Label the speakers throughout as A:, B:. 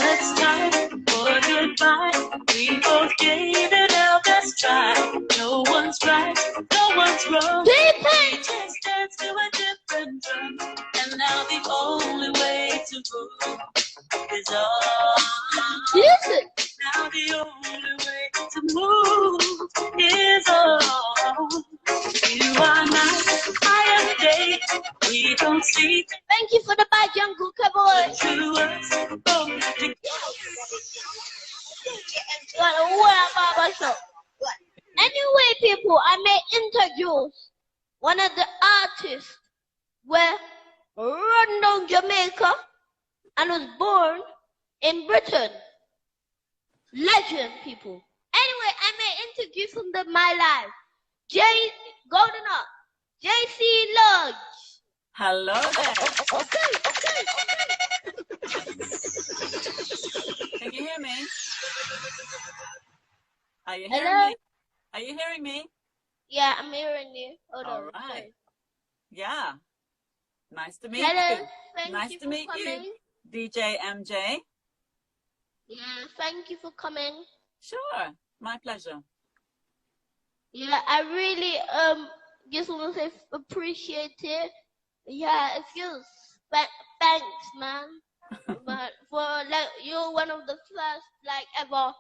A: it's time for goodbye. We both gave it our best try. No one's right, no one's wrong. We just dance to a different drum. And now the only way to move is on. Now the only way to move is on. You are night, I am day. We don't see.
B: Thank you for the bye, Jungle Cowboy.
A: To us both together.
B: Anyway, people, I may introduce one of the artists where London, Jamaica, and was born in Britain. Legend, people. Anyway, I may introduce him to my life. Golden Up, JC Lodge.
C: Hello there. Can you hear me? Are you hearing
B: Hello?
C: me? Are you hearing me?
B: Yeah, I'm hearing you. Hold
C: All
B: on.
C: right.
B: Sorry.
C: Yeah. Nice to meet
B: Hello.
C: you.
B: Thank
C: Nice
B: you
C: to
B: for
C: meet
B: coming.
C: you, DJMJ.
B: Yeah, thank you for coming.
C: Sure. My pleasure.
B: Yeah, I really just want to say appreciate it. Yeah, it's just thanks, man. But for like you're one of the first like ever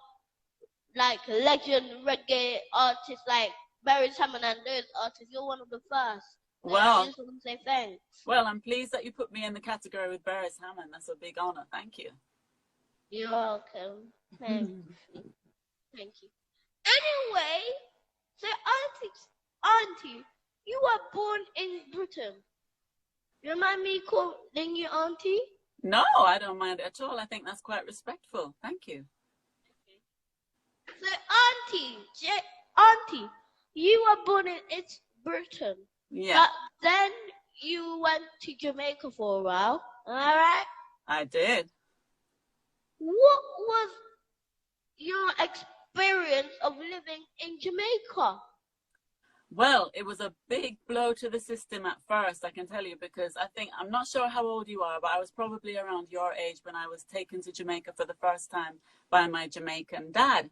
B: like legend reggae artists like Barry Salmon and those artists. You're one of the first.
C: Well,
B: I just want to say thanks.
C: Well, I'm pleased that you put me in the category with Beres Hammond. That's a big honor. Thank you.
B: You're welcome. Thanks. Thank you. Anyway, so auntie, you were born in Britain. You mind me calling you auntie?
C: No, I don't mind at all. I think that's quite respectful. Thank you.
B: So auntie, you were born in Britain.
C: Yeah.
B: But then you went to Jamaica for a while. All right?
C: I did.
B: What was your experience of living in Jamaica?
C: Well, it was a big blow to the system at first, I can tell you, because I'm not sure how old you are, but I was probably around your age when I was taken to Jamaica for the first time by my Jamaican dad.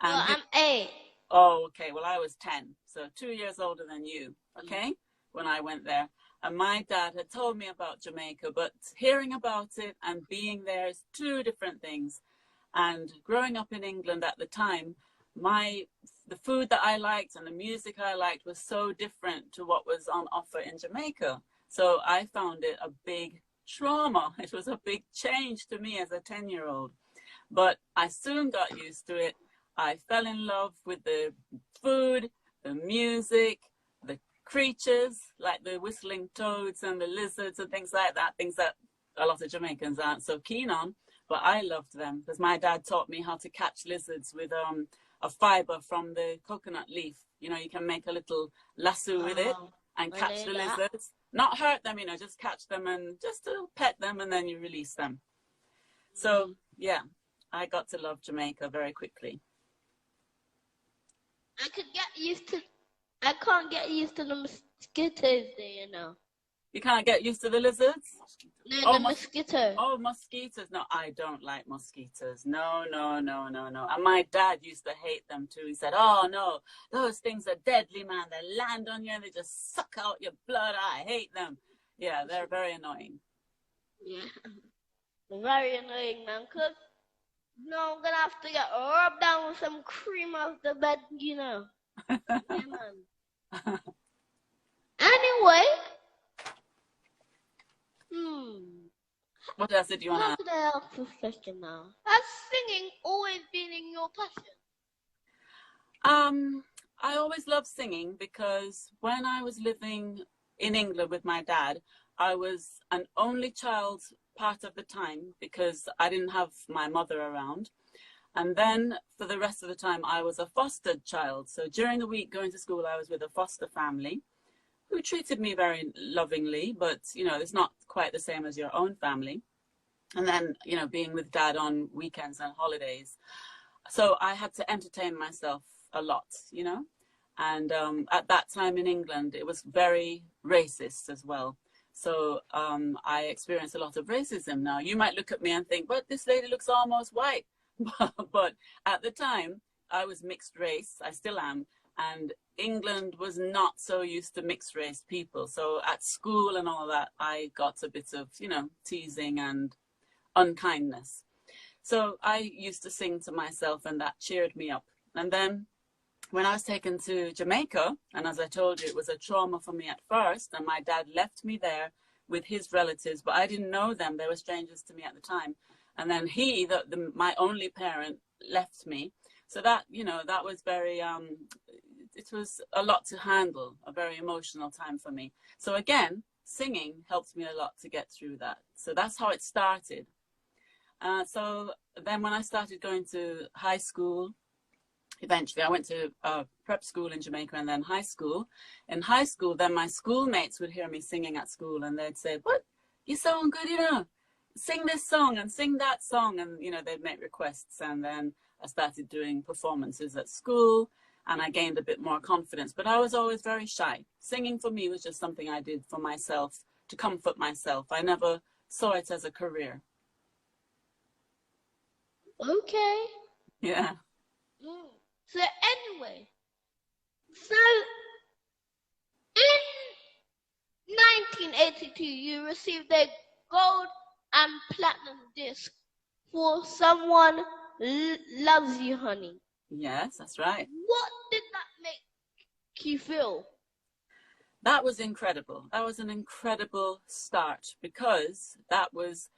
C: And
B: well, I'm 8.
C: Oh, okay. Well, I was 10, so 2 years older than you, okay, when I went there. And my dad had told me about Jamaica, but hearing about it and being there is two different things. And growing up in England at the time, the food that I liked and the music I liked was so different to what was on offer in Jamaica. So I found it a big trauma. It was a big change to me as a 10-year-old. But I soon got used to it. I fell in love with the food, the music, the creatures, like the whistling toads and the lizards and things like that, things that a lot of Jamaicans aren't so keen on. But I loved them because my dad taught me how to catch lizards with a fiber from the coconut leaf. You know, you can make a little lasso with it and catch the lizards. Not hurt them, you know, just catch them and just to pet them and then you release them. So, yeah, I got to love Jamaica very quickly.
B: I can't get used to the mosquitoes there, you know.
C: You can't get used to the lizards?
B: No, the mosquitoes.
C: Oh, mosquitoes. No, I don't like mosquitoes. No. And my dad used to hate them too. He said, oh, no, those things are deadly, man. They land on you and they just suck out your blood. I hate them. Yeah, they're very annoying.
B: Yeah, very annoying, man. Because, you know, I'm going to have to get rubbed down with some cream off the bed, you know. Yeah, man. Anyway.
C: What else did you want to ask?
B: How could I ask this question now? Has singing always been in your passion?
C: I always loved singing because when I was living in England with my dad, I was an only child part of the time because I didn't have my mother around. And then for the rest of the time, I was a fostered child. So during the week going to school, I was with a foster family who treated me very lovingly, but, you know, it's not quite the same as your own family. And then, you know, being with dad on weekends and holidays. So I had to entertain myself a lot, you know. And at that time in England, it was very racist as well. So I experienced a lot of racism. Now, you might look at me and think, but this lady looks almost white. But at the time, I was mixed race. I still am. And England was not so used to mixed race people. So at school and all that, I got a bit of, you know, teasing and unkindness. So I used to sing to myself, and that cheered me up. And then when I was taken to Jamaica, and as I told you, it was a trauma for me at first, and my dad left me there with his relatives, but I didn't know them. They were strangers to me at the time. And then he, my only parent, left me. So that, you know, that was very, it was a lot to handle, a very emotional time for me. So again, singing helped me a lot to get through that. So that's how it started. So then when I started going to high school, eventually I went to prep school in Jamaica and then high school. In high school, then my schoolmates would hear me singing at school and they'd say, "What, you sound good, you know, sing this song and sing that song." And, you know, they'd make requests. And then I started doing performances at school and I gained a bit more confidence. But I was always very shy. Singing for me was just something I did for myself, to comfort myself. I never saw it as a career.
B: Okay.
C: Yeah.
B: So anyway, so in 1982, you received a gold and platinum disc for Someone Loves You, Honey.
C: Yes, that's right.
B: What did that make you feel?
C: That was incredible. That was an incredible start because that was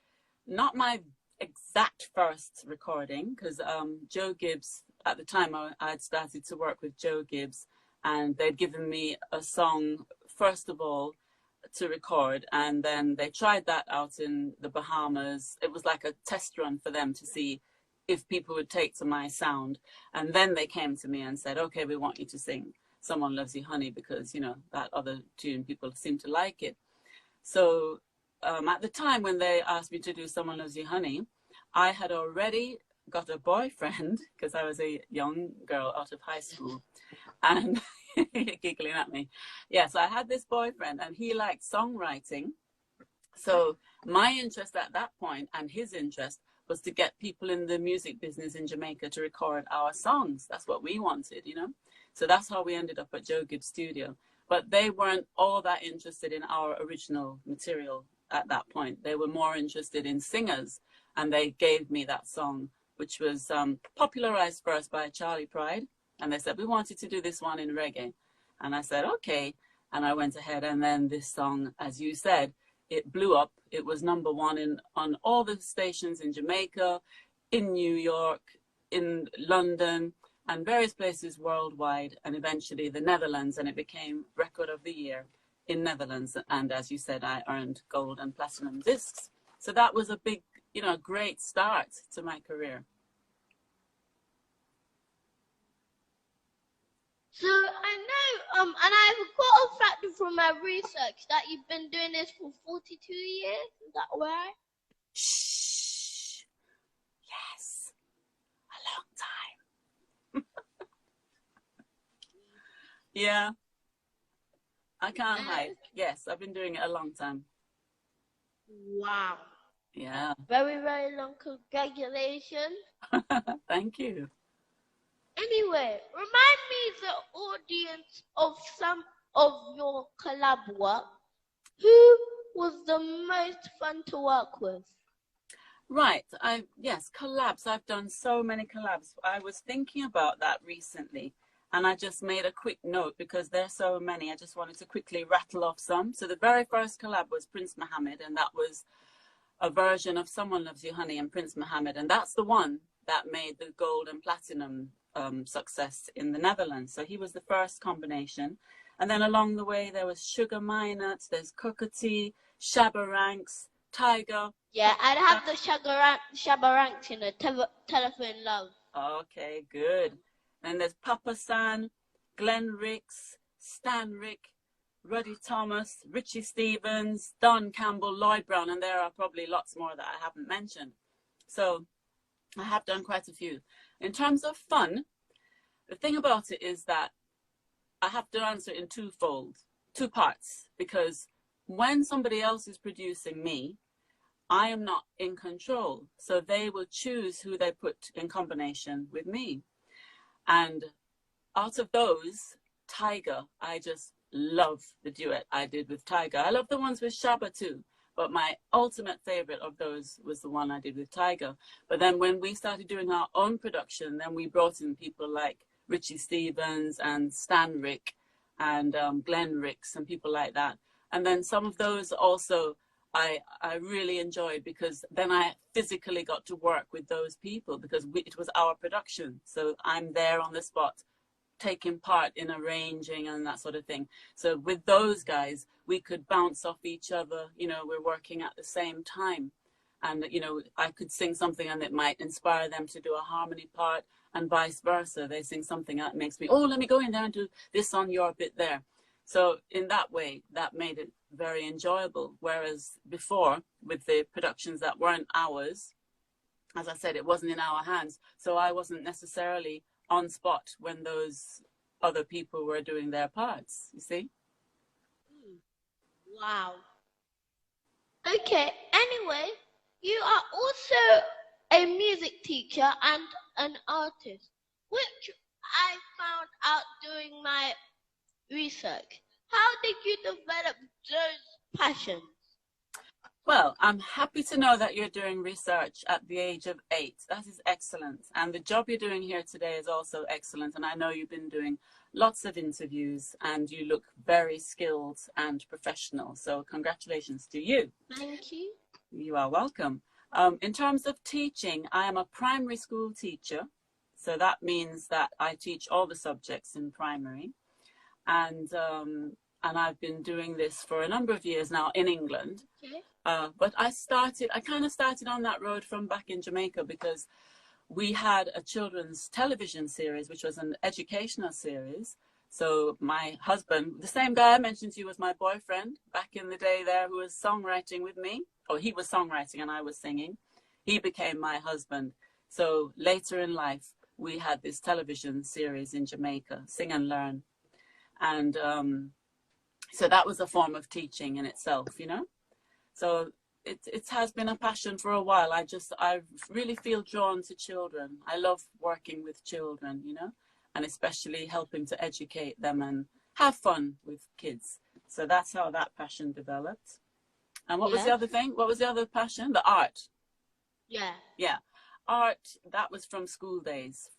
C: not my exact first recording, because Joe Gibbs, at the time I had started to work with Joe Gibbs, and they'd given me a song first of all to record, and then they tried that out in the Bahamas. It was like a test run for them to see if people would take to my sound, and then they came to me and said, "Okay, we want you to sing Someone Loves You, Honey," because, you know, that other tune, people seem to like it. So at the time when they asked me to do Someone Loves You, Honey, I had already got a boyfriend because I was a young girl out of high school, and you're giggling at me. Yes, I had this boyfriend and he liked songwriting. So my interest at that point and his interest was to get people in the music business in Jamaica to record our songs. That's what we wanted, you know. So that's how we ended up at Joe Gibbs' studio. But they weren't all that interested in our original material at that point. They were more interested in singers, and they gave me that song, which was popularized first by Charlie Pride. And they said, "We wanted to do this one in reggae." And I said, "Okay." And I went ahead, and then this song, as you said, it blew up. It was #1 on all the stations in Jamaica, in New York, in London, and various places worldwide, and eventually the Netherlands, and it became Record of the Year in Netherlands. And as you said, I earned gold and platinum discs. So that was a big, you know, great start to my career.
B: So I know, and I've got a fact from my research that you've been doing this for 42 years. Is that right?
C: Shh. Yes. A long time. Yeah. I can't hide. Yes, I've been doing it a long time.
B: Wow.
C: Yeah.
B: Very, very long. Congratulations.
C: Thank you.
B: Anyway, remind me, the audience, of some of your collab work. Who was the most fun to work with?
C: Right. Yes, collabs. I've done so many collabs. I was thinking about that recently, and I just made a quick note because there's so many. I just wanted to quickly rattle off some. So the very first collab was Prince Mohammed, and that was a version of Someone Loves You, Honey and Prince Mohammed, and that's the one that made the gold and platinum success in the Netherlands. So he was the first combination. And then along the way, there was Sugar Minot, there's Cockatee, Shabba Ranks, Tiger.
B: Yeah, I'd have the Shabba Ranks in a Telephone Love.
C: Okay, good. Then there's Papa San, Glenn Ricks, Stan Rick, Ruddy Thomas, Richie Stevens, Don Campbell, Lloyd Brown, and there are probably lots more that I haven't mentioned. So I have done quite a few. In terms of fun, the thing about it is that I have to answer in two parts, because when somebody else is producing me, I am not in control. So they will choose who they put in combination with me. And out of those, Tiger, I just love the duet I did with Tiger. I love the ones with Shabba too, but my ultimate favorite of those was the one I did with Tiger. But then when we started doing our own production, then we brought in people like Richie Stephens and Stan Rick and Glenn Ricks and people like that. And then some of those also I really enjoyed, because then I physically got to work with those people, because it was our production. So I'm there on the spot, taking part in arranging and that sort of thing. So with those guys, we could bounce off each other. You know, we're working at the same time. And, you know, I could sing something and it might inspire them to do a harmony part, and vice versa. They sing something that makes me, oh, let me go in there and do this on your bit there. So in that way, that made it very enjoyable. Whereas before, with the productions that weren't ours, as I said, it wasn't in our hands. So I wasn't necessarily on spot when those other people were doing their parts, you see?
B: Wow. Okay, anyway, you are also a music teacher and an artist, which I found out during my research. How did you develop those passions?
C: Well, I'm happy to know that you're doing research at the age of 8. That is excellent. And the job you're doing here today is also excellent. And I know you've been doing lots of interviews and you look very skilled and professional. So congratulations to you.
B: Thank you.
C: You are welcome. In terms of teaching, I am a primary school teacher. So that means that I teach all the subjects in primary. And I've been doing this for a number of years now in England.
B: Okay.
C: But I kind of started on that road from back in Jamaica, because we had a children's television series, which was an educational series. So my husband, the same guy I mentioned to you was my boyfriend back in the day there, who was songwriting with me. Or he was songwriting and I was singing. He became my husband. So later in life, we had this television series in Jamaica, Sing and Learn. And so that was a form of teaching in itself, you know. So it has been a passion for a while. I really feel drawn to children. I love working with children, you know, and especially helping to educate them and have fun with kids. So that's how that passion developed. And what was the other thing? What was the other passion? The art.
B: Yeah.
C: Yeah. Art, that was from school days,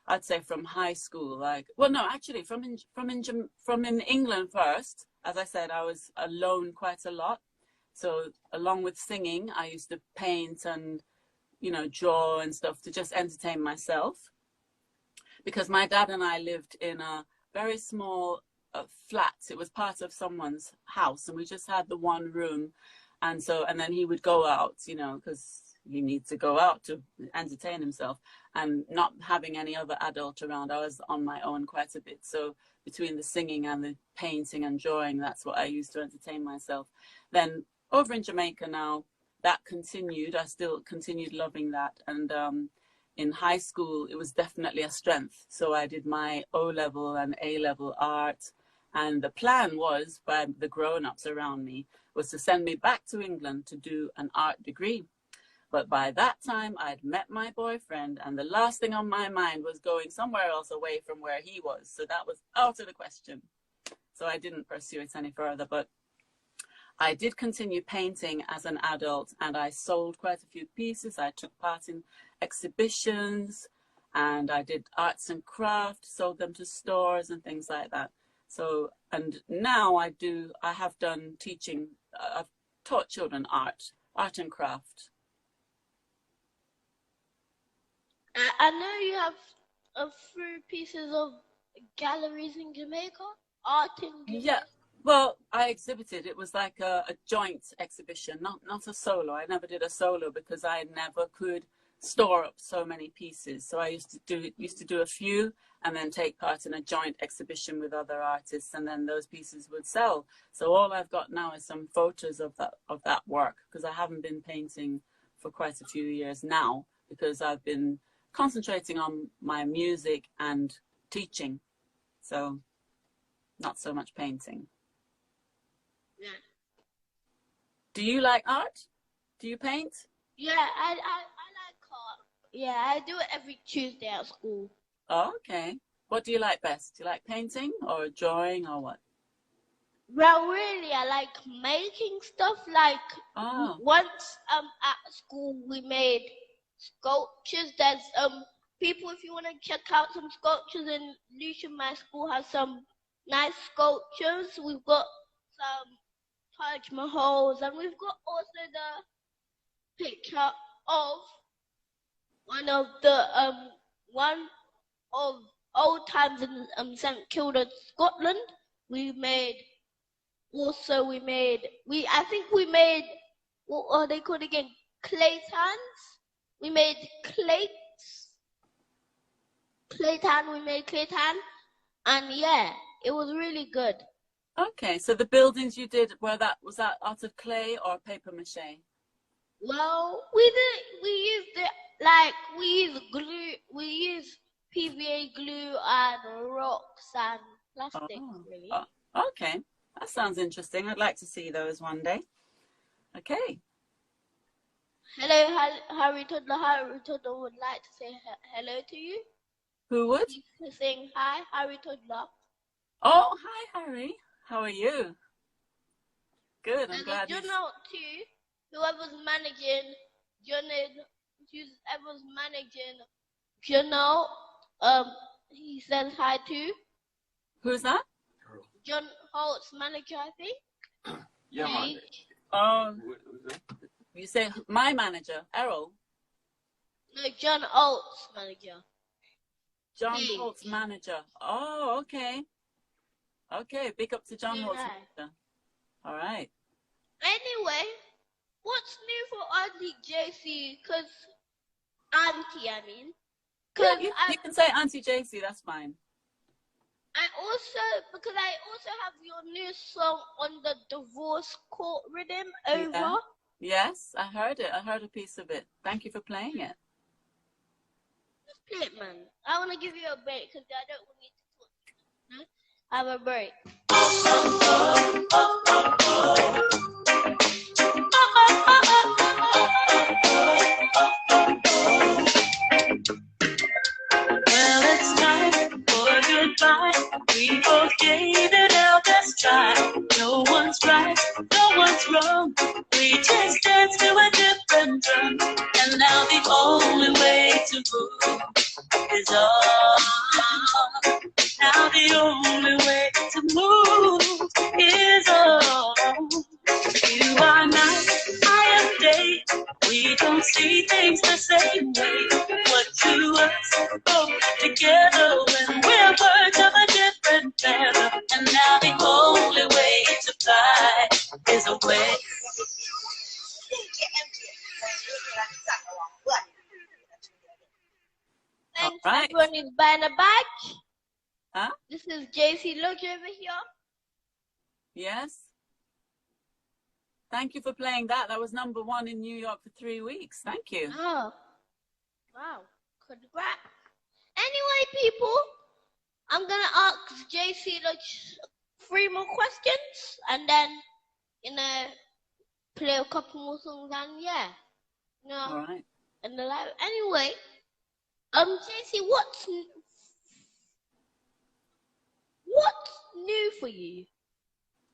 C: I'd say from high school, actually from in England first. As I said, I was alone quite a lot. So along with singing, I used to paint and, you know, draw and stuff to just entertain myself. Because my dad and I lived in a very small flat. It was part of someone's house and we just had the one room. And then he would go out, you know, because he needs to go out to entertain himself, and not having any other adult around. I was on my own quite a bit. So between the singing and the painting and drawing, that's what I used to entertain myself. Then over in Jamaica now, that continued. I still continued loving that. And in high school, it was definitely a strength. So I did my O-level and A-level art. And the plan was, by the grown-ups around me, was to send me back to England to do an art degree. But by that time, I'd met my boyfriend, and the last thing on my mind was going somewhere else away from where he was. So that was out of the question. So I didn't pursue it any further. But I did continue painting as an adult, and I sold quite a few pieces. I took part in exhibitions, and I did arts and crafts, sold them to stores and things like that. So, and now I have done teaching. I've taught children art and craft.
B: I know you have a few pieces of galleries in Jamaica, art in Jamaica.
C: Yeah, well, I exhibited. It was like a joint exhibition, not a solo. I never did a solo because I never could store up so many pieces. So I used to do a few and then take part in a joint exhibition with other artists, and then those pieces would sell. So all I've got now is some photos of that work, because I haven't been painting for quite a few years now, because I've been concentrating on my music and teaching. So not so much painting.
B: Yeah.
C: Do you like art? Do you paint?
B: Yeah, I like art. Yeah, I do it every Tuesday at school.
C: Oh, okay. What do you like best? Do you like painting or drawing or what?
B: Well, really, I like making stuff. Like once at school we made sculptures. There's people, if you want to check out some sculptures in Lucia, my school has some nice sculptures. We've got some Taj Mahals, and we've got also the picture of one of old times in St Kilda, Scotland. I think we made, what are they called again? Clay tans. We made clay tan, and yeah, it was really good.
C: Okay, so the buildings you did, was that out of clay or paper mache?
B: Well, we used glue, we used PVA glue and rocks and plastic, really.
C: Oh, okay, that sounds interesting. I'd like to see those one day. Okay.
B: Hello, Harry Toddler. Harry Toddler would like to say hello to you.
C: Who would?
B: He's saying hi, Harry Toddler.
C: Oh, hi, Harry. How are you? Good, I'm glad.
B: And John too. Whoever's managing, he says hi too.
C: Who's that?
B: John Holt's manager, I think.
A: Yeah,
B: hey.
C: You say my manager, Errol?
B: No, John Holt's manager.
C: John Holt's manager. Oh, okay. Okay, big up to John Holt's manager. All right.
B: Anyway, what's new for Auntie JC?
C: Yeah, you can say Auntie JC, that's fine.
B: I also have your new song on the divorce court rhythm, Over.
C: Yeah. Yes, I heard it. I heard a piece of it. Thank you for playing it.
B: Just play it, man. I want to give you a break because I don't want you to talk. No? Have a break.
A: Well, it's time for goodbye. We both gave it our best try. No one's right, no one's wrong. We just danced to a different drum. And now the only way to move is on. Now the only way to move is on. You are night, I am day. We don't see things the same way. What to us both together when we're birds of a different feather. And now the only way to fly is away.
B: Thanks,
C: right.
B: everyone is buying a badge.
C: Huh?
B: This is JC Lodge over here.
C: Yes. Thank you for playing that. That was #1 in New York for 3 weeks. Thank you.
B: Oh, wow. Congrats. Anyway, people, I'm going to ask JC Lodge 3 more questions and then, play a couple more songs and yeah.
C: All right.
B: And the live. Anyway, JC, what's new for you?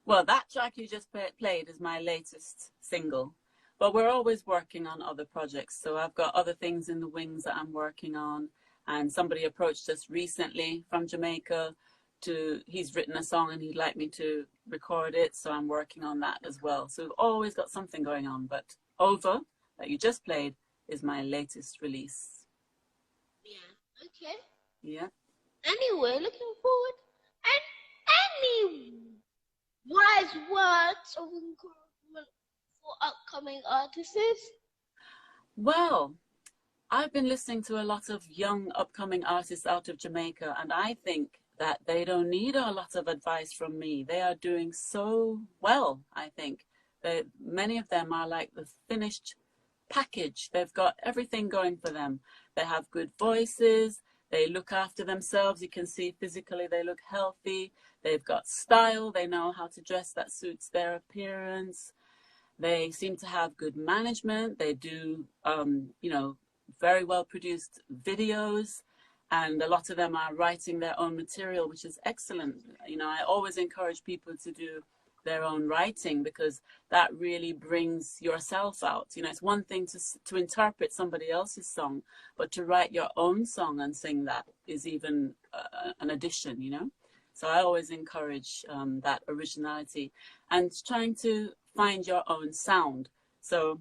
C: Well, that track you just played is my latest single, but we're always working on other projects. So I've got other things in the wings that I'm working on. And somebody approached us recently from Jamaica he's written a song and he'd like me to record it. So I'm working on that as well. So we've always got something going on, but Over, that you just played, is my latest release.
B: Yeah, okay.
C: Yeah.
B: Anyway, looking forward. And any wise words of encouragement for upcoming artists?
C: Well, I've been listening to a lot of young upcoming artists out of Jamaica, and I think that they don't need a lot of advice from me. They are doing so well, I think. Many of them are like the finished package. They've got everything going for them. They have good voices. They look after themselves. You can see physically they look healthy. They've got style. They know how to dress that suits their appearance. They seem to have good management. They do, you know, very well produced videos. And a lot of them are writing their own material, which is excellent. You know, I always encourage people to do their own writing, because that really brings yourself out. You know, it's one thing to interpret somebody else's song, but to write your own song and sing that is even an addition, you know. So I always encourage that originality and trying to find your own sound. So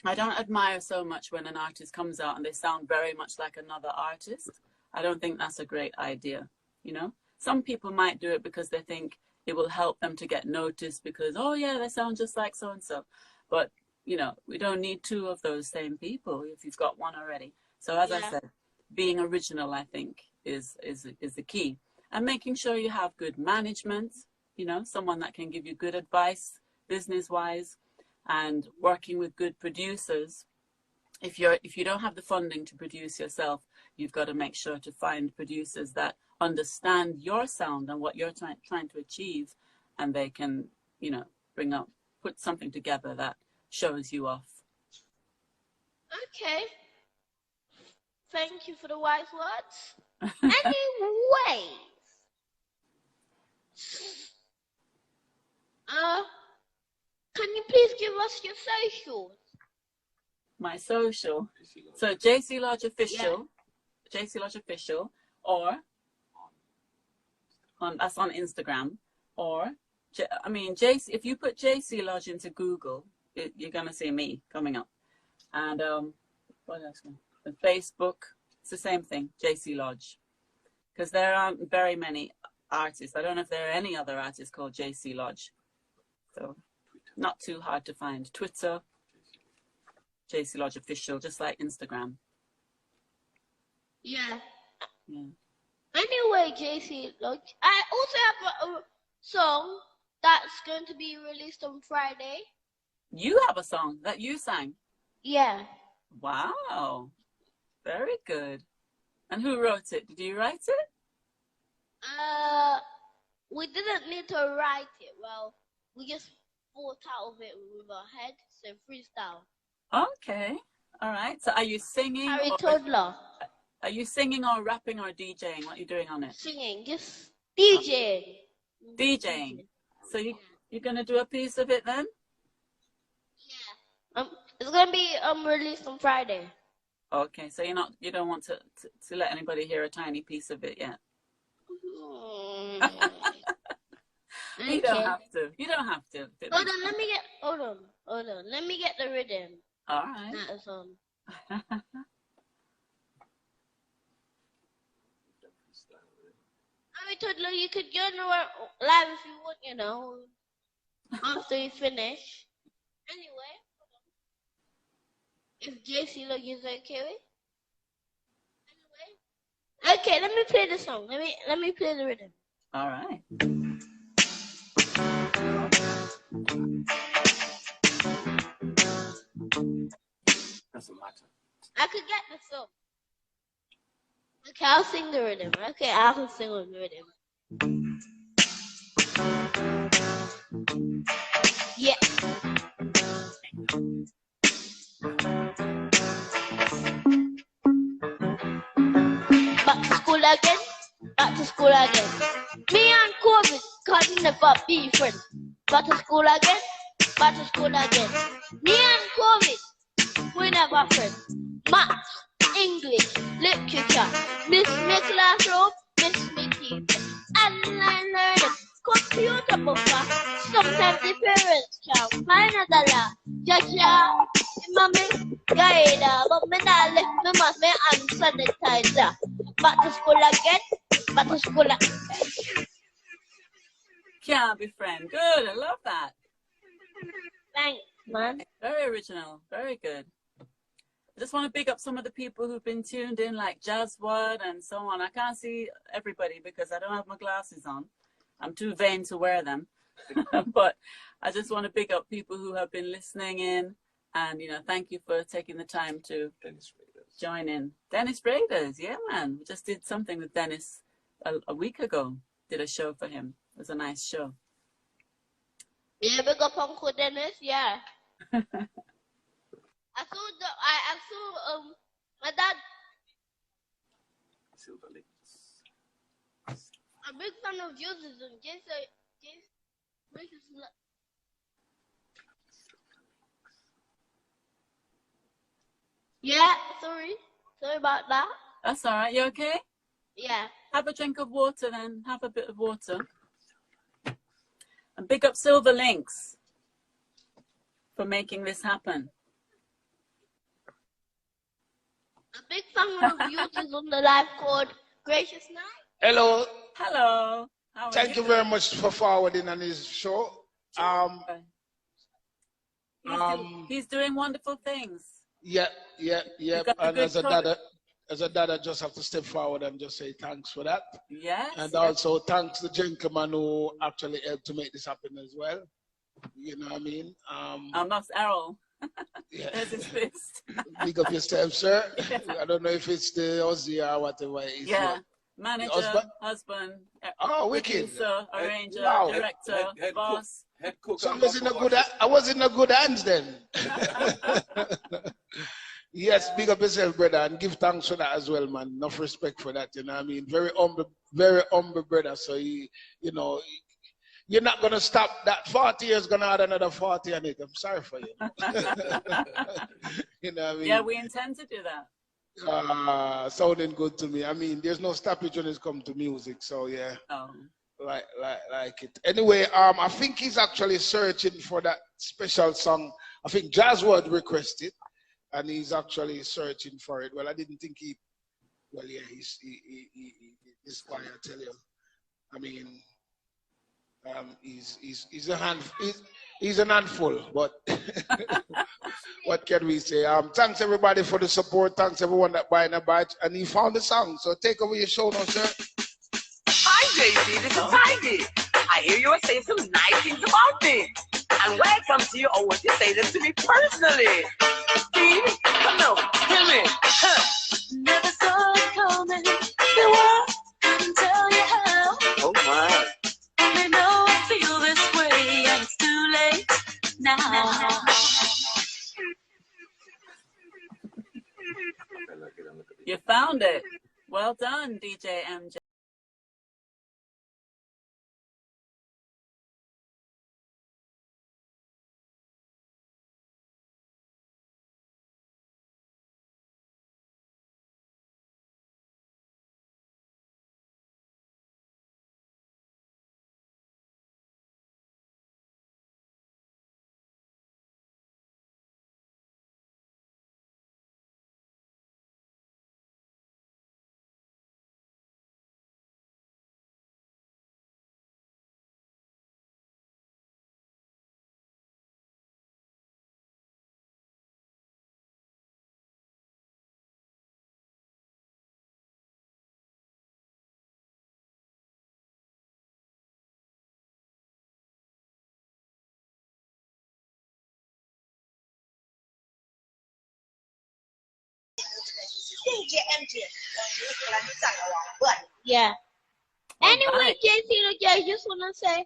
C: I don't admire so much when an artist comes out and they sound very much like another artist. I don't think that's a great idea, you know. Some people might do it because they think it will help them to get noticed because, oh yeah, they sound just like so-and-so. But, you know, we don't need two of those same people if you've got one already. So as I said, being original, I think, is the key. And making sure you have good management, you know, someone that can give you good advice business-wise, and working with good producers. If you don't have the funding to produce yourself, you've got to make sure to find producers that understand your sound and what you're trying to achieve, and they can, you know, put something together that shows you off.
B: Okay. Thank you for the wise words. Anyway, can you please give us your socials?
C: My social. So JC Lodge Official, JC Lodge Official, or that's on Instagram, or I mean JC. If you put JC Lodge into Google, you're gonna see me coming up. And what else? And Facebook, it's the same thing, JC Lodge, because there aren't very many artists. I don't know if there are any other artists called JC Lodge, so not too hard to find. Twitter, JC Lodge Official, just like Instagram.
B: Yeah.
C: Yeah.
B: Anyway, JC Lodge. I also have a song that's going to be released on Friday.
C: You have a song that you sang?
B: Yeah.
C: Wow. Very good. And who wrote it? Did you write it?
B: We didn't need to write it. Well, we just thought out of it with our head, so freestyle.
C: Okay. All right. So are you singing?
B: Harry Toddler.
C: Are you singing or rapping or DJing? What are you doing on it?
B: Singing, just DJing.
C: DJing. So you're gonna do a piece of it then?
B: Yeah. It's gonna be released on Friday.
C: Okay. So you don't want to let anybody hear a tiny piece of it yet.
B: Okay.
C: You don't have to. You don't have to.
B: Hold on. Let me get the rhythm.
C: All right.
B: That is on. Harry Toddler, you could go live if you want, you know, after you finish. Anyway, if JC Lodge is okay with. Anyway. Okay, let me play the song. Let me play the rhythm.
C: All right.
A: Doesn't matter.
B: I could get the song. Okay, I'll sing the rhythm. Okay, I'll sing on the rhythm. Yeah. Back to school again. Back to school again. Me and COVID can never be friends. Back to school again. Back to school again. Me and COVID, we never friends. Maths, English, literature, miss me classroom, miss me teacher. Online learning, computer book. Sometimes the parents can find a dollar. Jaja, mommy, guide, but me not let me must me and sanitizer. Back to school again. Back to school again.
C: Can't be friend. Good. I love that.
B: Thanks, man.
C: Very original. Very good. I just want to big up some of the people who've been tuned in, like Jazzwad and so on. I can't see everybody because I don't have my glasses on. I'm too vain to wear them. But I just want to big up people who have been listening in, and, you know, thank you for taking the time to join in. Dennis Raiders, yeah, man. We just did something with Dennis a week ago. Did a show for him. It was a nice show.
B: Yeah, big up Uncle Dennis. Yeah. I saw my dad.
C: Silver Links.
B: A big fan of yours is Jason. Yeah, sorry about that.
C: That's all right. You okay?
B: Yeah.
C: Have a drink of water then. Have a bit of water. And big up Silver Links for making this happen.
B: A big fan of yours is on the live called Gracious Night.
D: Hello.
C: Hello.
D: Thank you very much for forwarding on his show.
C: He's doing wonderful things.
D: Yeah. And as a dad, I just have to step forward and just say thanks for that.
C: Yes.
D: And also thanks to the gentleman who actually helped to make this happen as well. You know what I mean?
C: That's Errol.
D: Yeah.
C: There's his fist.
D: Big up yourself, sir. I don't know if it's the Aussie or whatever it is.
C: Yeah. Manager, husband,
D: wicked.
C: producer, arranger,
D: Wow.
C: director, boss.
E: Head cook.
D: So I was in a good hands then. Yes, big up yourself, brother, and give thanks for that as well, man. Enough respect for that, you know what I mean? Very humble brother. So, you know, you're not going to stop that 40 years, going to add another 40 on it. I'm sorry for you. You know what I mean?
C: Yeah, we intend to do that.
D: Sounding good to me. I mean, there's no stoppage when it comes to music. So, yeah.
C: Oh.
D: Like it. Anyway, I think he's actually searching for that special song. I think Jazzwood requested, and he's actually searching for it. Well, I didn't think he. Well, yeah, he's this guy. I tell you, I mean, he's a handful, but what can we say? Thanks everybody for the support. Thanks everyone that buying a badge, and he found the song. So take over your show now, sir.
F: Hi, JC, this is Heidi. I hear you are saying some nice things about me. And when I come to you, I want you to say this to me personally. Steve, come on, hear me.
A: Never saw it coming. The world couldn't tell you how.
F: Oh, my.
A: Only know I feel this way, and it's too late now.
C: You found it. Well done, DJMJ.
F: DJMJ.
B: Yeah. Anyway,
C: Alright.
B: JC, I just want to say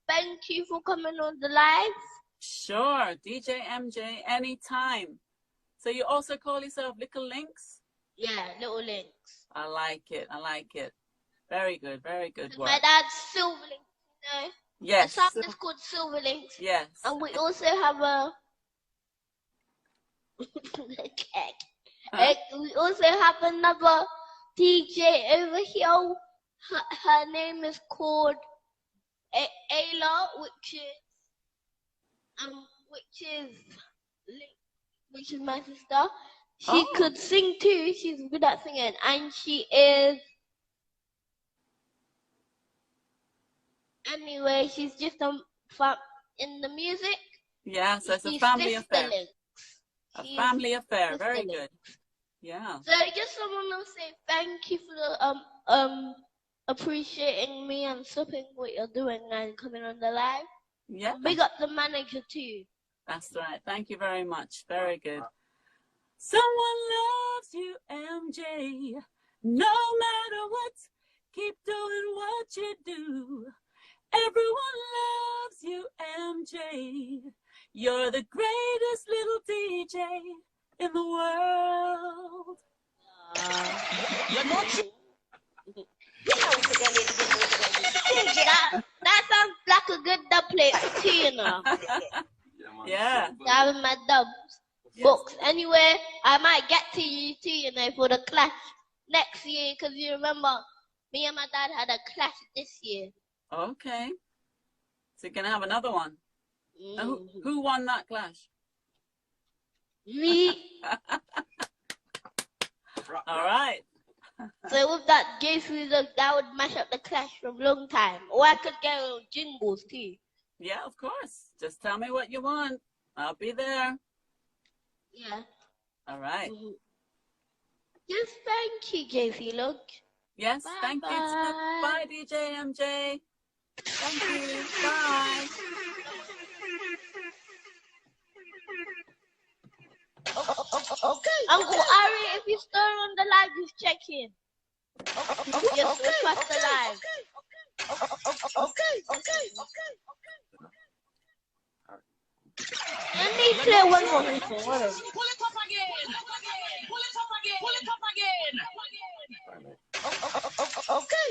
B: thank you for coming on the live.
C: Sure, DJMJ, anytime. So you also call yourself Little Links?
B: Yeah, Little Links.
C: I like it. I like it. Very good. Very good work.
B: My dad's Silver Links, you know.
C: Yes.
B: The song is called Silver Links.
C: Yes.
B: And we also have a we also have another DJ over here. Her name is called Ayla, which is my sister. She could sing too. She's good at singing, and she is. Anyway, she's just in the music.
C: Yeah, so it's a
B: She's
C: family
B: Sister
C: affair.
B: Links.
C: A
B: She's
C: family affair.
B: Sister
C: Very
B: Links.
C: good. Yeah.
B: So I just want to say thank you for the appreciating me and stopping what you're doing and coming on the live.
C: Yeah.
B: Big up the manager too.
C: That's right. Thank you very much. Very good. Someone loves you, MJ. No matter what, keep doing what you do. Everyone loves you, MJ. You're the greatest little DJ in the world.
B: That sounds like a good dub play too, you know.
C: Yeah.
B: Having my dubs books. Anyway, I might get to you too, you know, for the clash next year, because you remember me and my dad had a clash this year.
C: Okay. So you're going to have another one. Who won that clash?
B: Me.
C: All right.
B: So with that gay music, that would mash up the clash from long time. Or I could get jingles too.
C: Yeah, of course. Just tell me what you want. I'll be there.
B: Yeah.
C: All right.
B: Yes, thank you, JC. Look.
C: Yes,
B: Bye,
C: thank you. Bye, DJMJ. Thank you. Bye.
B: Okay. Uncle Ari, if you're still on the live, just check in. Just request the live. Okay. Let me play one more.
F: Pull it up again. Okay.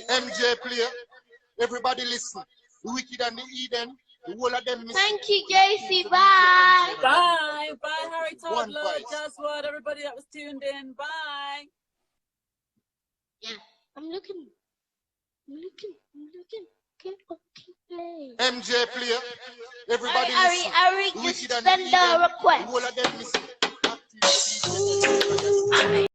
E: MJ player. Everybody listen. The wicked and the Eden. The whole of them.
B: Thank you, JC. Bye.
C: Bye. Bye, Harry Toddler,
E: voice.
C: Jaswad, everybody that was tuned in. Bye.
B: Yeah, I'm looking. Okay.
E: MJ player. Everybody listen.
B: Ari, just send the request.
E: The whole of them listen.